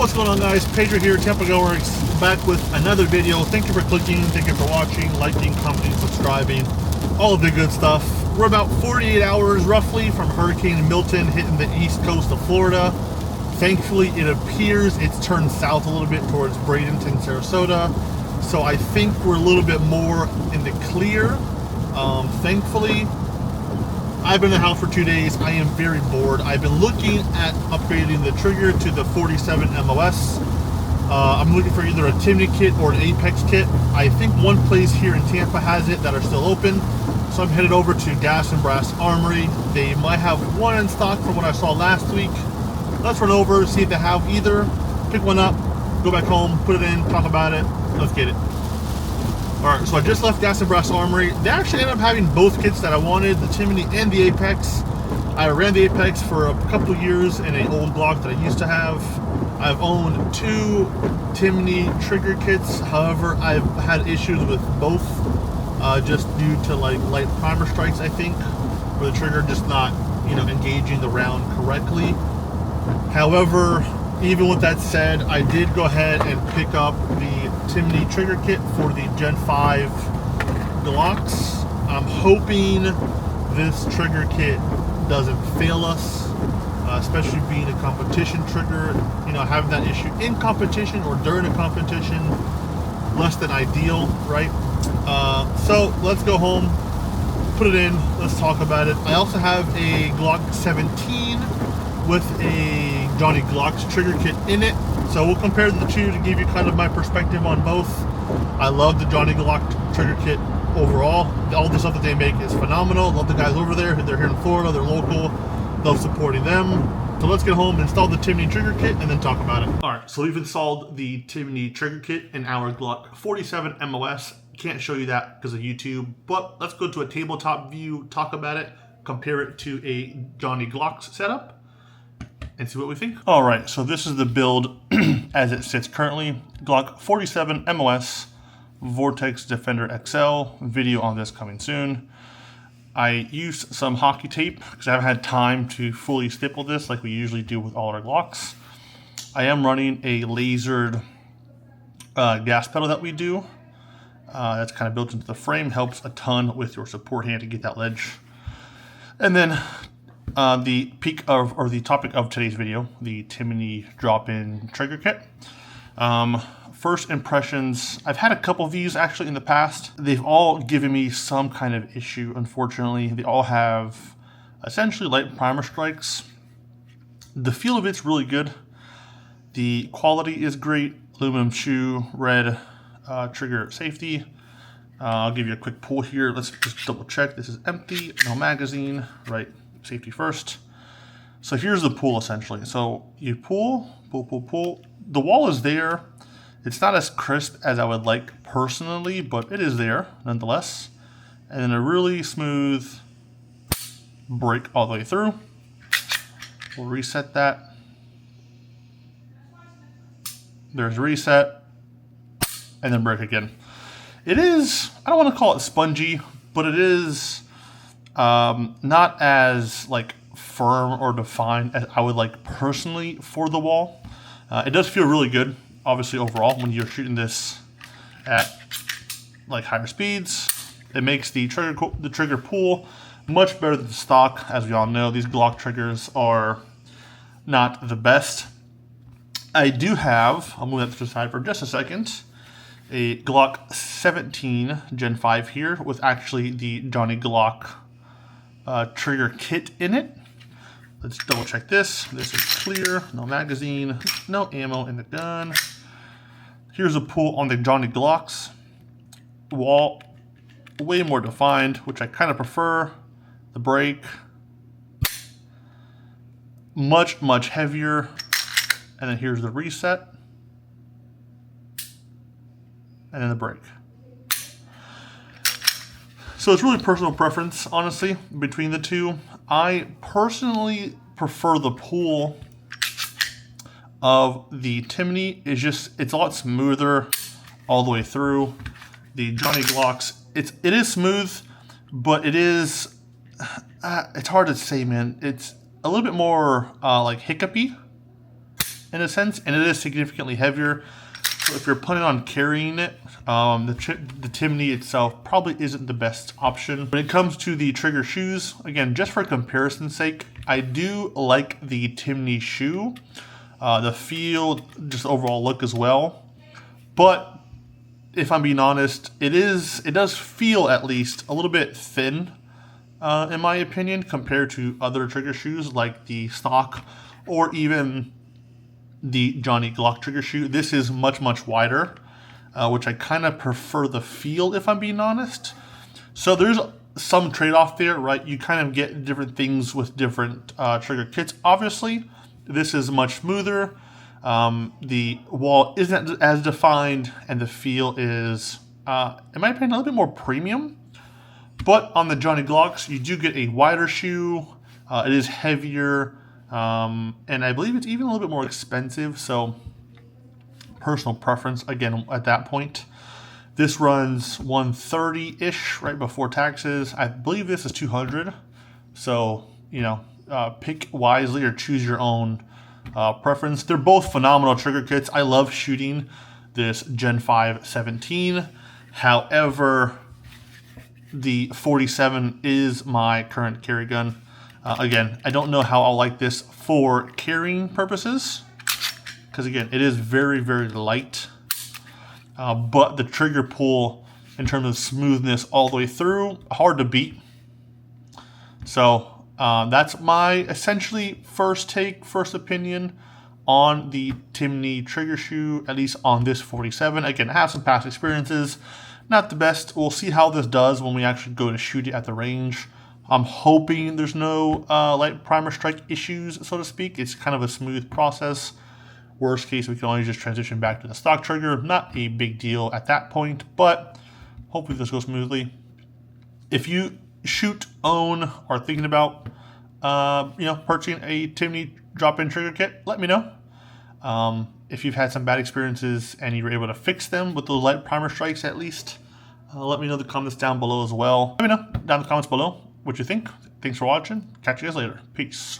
What's going on, guys? Pedro here, Tampa Goers, back with another video. Thank you for clicking, thank you for watching, liking, commenting, subscribing, all of the good stuff. We're about 48 hours roughly from Hurricane Milton hitting the east coast of Florida. Thankfully, it appears it's turned south a little bit towards Bradenton, Sarasota. So I think we're a little bit more in the clear. Thankfully, I've been in the house for 2 days. I am very bored. I've been looking at upgrading the trigger to the 47 MOS. I'm looking for either a Timney kit or an Apex kit. I think one place here in Tampa has it that are still open. So I'm headed over to Gas and Brass Armory. They might have one in stock from what I saw last week. Let's run over, see if they have either. Pick one up, go back home, put it in, talk about it. Let's get it. Alright, so I just left Gas and Brass Armory. They actually ended up having both kits that I wanted, the Timney and the Apex. I ran the Apex for a couple of years in an old Glock that I used to have. I've owned 2 Timney trigger kits. However, I've had issues with both just due to like light primer strikes, I think, where the trigger just not, engaging the round correctly. However, even with that said, I did go ahead and pick up the Timney trigger kit for the Gen 5 Glocks. I'm hoping this trigger kit doesn't fail us, especially being a competition trigger. Having that issue in competition or during a competition, less than ideal, right? So let's go home, put it in, let's talk about it. I also have a Glock 17 with a Johnny Glock's trigger kit in it. So we'll compare the two to give you kind of my perspective on both. I love the Johnny Glock trigger kit overall. All the stuff that they make is phenomenal. Love the guys over there. They're here in Florida. They're local. Love supporting them. So let's get home, install the Timney trigger kit, and then talk about it. All right, so we've installed the Timney trigger kit in our Glock 47 MOS. Can't show you that because of YouTube, but let's go to a tabletop view, talk about it, compare it to a Johnny Glock's setup, and see what we think. All right, so this is the build as it sits currently. Glock 47 MOS, Vortex Defender XL, video on this coming soon. I used some hockey tape because I haven't had time to fully stipple this like we usually do with all our Glocks. I am running a lasered gas pedal that we do. That's kind of built into the frame, helps a ton with your support hand to get that ledge. And then the peak of, or the topic of today's video, the Timney drop-in trigger kit. First impressions, I've had a couple of these actually in the past. They've all given me some kind of issue, unfortunately. They all have essentially light primer strikes. The feel of it's really good. The quality is great. Aluminum shoe, red trigger safety. I'll give you a quick pull here. Let's just double check. This is empty, no magazine, right? Safety first. So here's the pull essentially. So you pull, pull, pull, pull. The wall is there. It's not as crisp as I would like personally, but it is there nonetheless. And then a really smooth break all the way through. We'll reset that. There's reset. And then break again. It is, I don't want to call it spongy, but it is not as like firm or defined as I would like personally for the wall. It does feel really good, obviously overall, when you're shooting this at like higher speeds. It makes the trigger pull much better than stock. As we all know, these Glock triggers are not the best. I do have, I'll move that to the side for just a second, a Glock 17 Gen 5 here with actually the Johnny Glock trigger kit in it. Let's double check this. This is clear, no magazine, no ammo in the gun. Here's a pull on the Johnny Glocks. Wall, way more defined, which I kind of prefer. The break, much, much heavier. And then here's the reset. And then the break. So it's really personal preference, honestly, between the two. I personally prefer the pull of the Timney. It's a lot smoother all the way through. The Johnny Glocks, it is smooth, but it is, it's hard to say, man. It's a little bit more like hiccupy. in a sense, and it is significantly heavier. So if you're planning on carrying it, the Timney itself probably isn't the best option. When it comes to the trigger shoes, again, just for comparison's sake, I do like the Timney shoe. The feel, just overall look as well. But if I'm being honest, it does feel at least a little bit thin, in my opinion, compared to other trigger shoes like the stock or even the Johnny Glock trigger shoe. This is much wider, which I kind of prefer the feel, if I'm being honest. So there's some trade-off there, right? You kind of get different things with different trigger kits. Obviously, this is much smoother. The wall isn't as defined, and the feel is, in my opinion, a little bit more premium. But on the Johnny Glocks, you do get a wider shoe. It is heavier. And I believe it's even a little bit more expensive, so personal preference again at that point. This runs $130-ish right before taxes. I believe this is $200, so you know, pick wisely or choose your own preference. They're both phenomenal trigger kits. I love shooting this Gen 5 17. However, the 47 is my current carry gun. Again, I don't know how I'll like this for carrying purposes, because again, it is very light, but the trigger pull in terms of smoothness all the way through, hard to beat. So that's my essentially first opinion on the Timney trigger shoe, at least on this 47. Again, I have some past experiences, not the best. We'll see how this does when we actually go to shoot it at the range. I'm hoping there's no light primer strike issues, so to speak. It's kind of a smooth process. Worst case, we can always just transition back to the stock trigger. Not a big deal at that point, but hopefully this goes smoothly. If you shoot, own, or thinking about purchasing a Timney drop-in trigger kit, let me know. If you've had some bad experiences and you were able to fix them with those light primer strikes at least, let me know in the comments down below as well. Let me know down in the comments below what you think. Thanks for watching. Catch you guys later. Peace.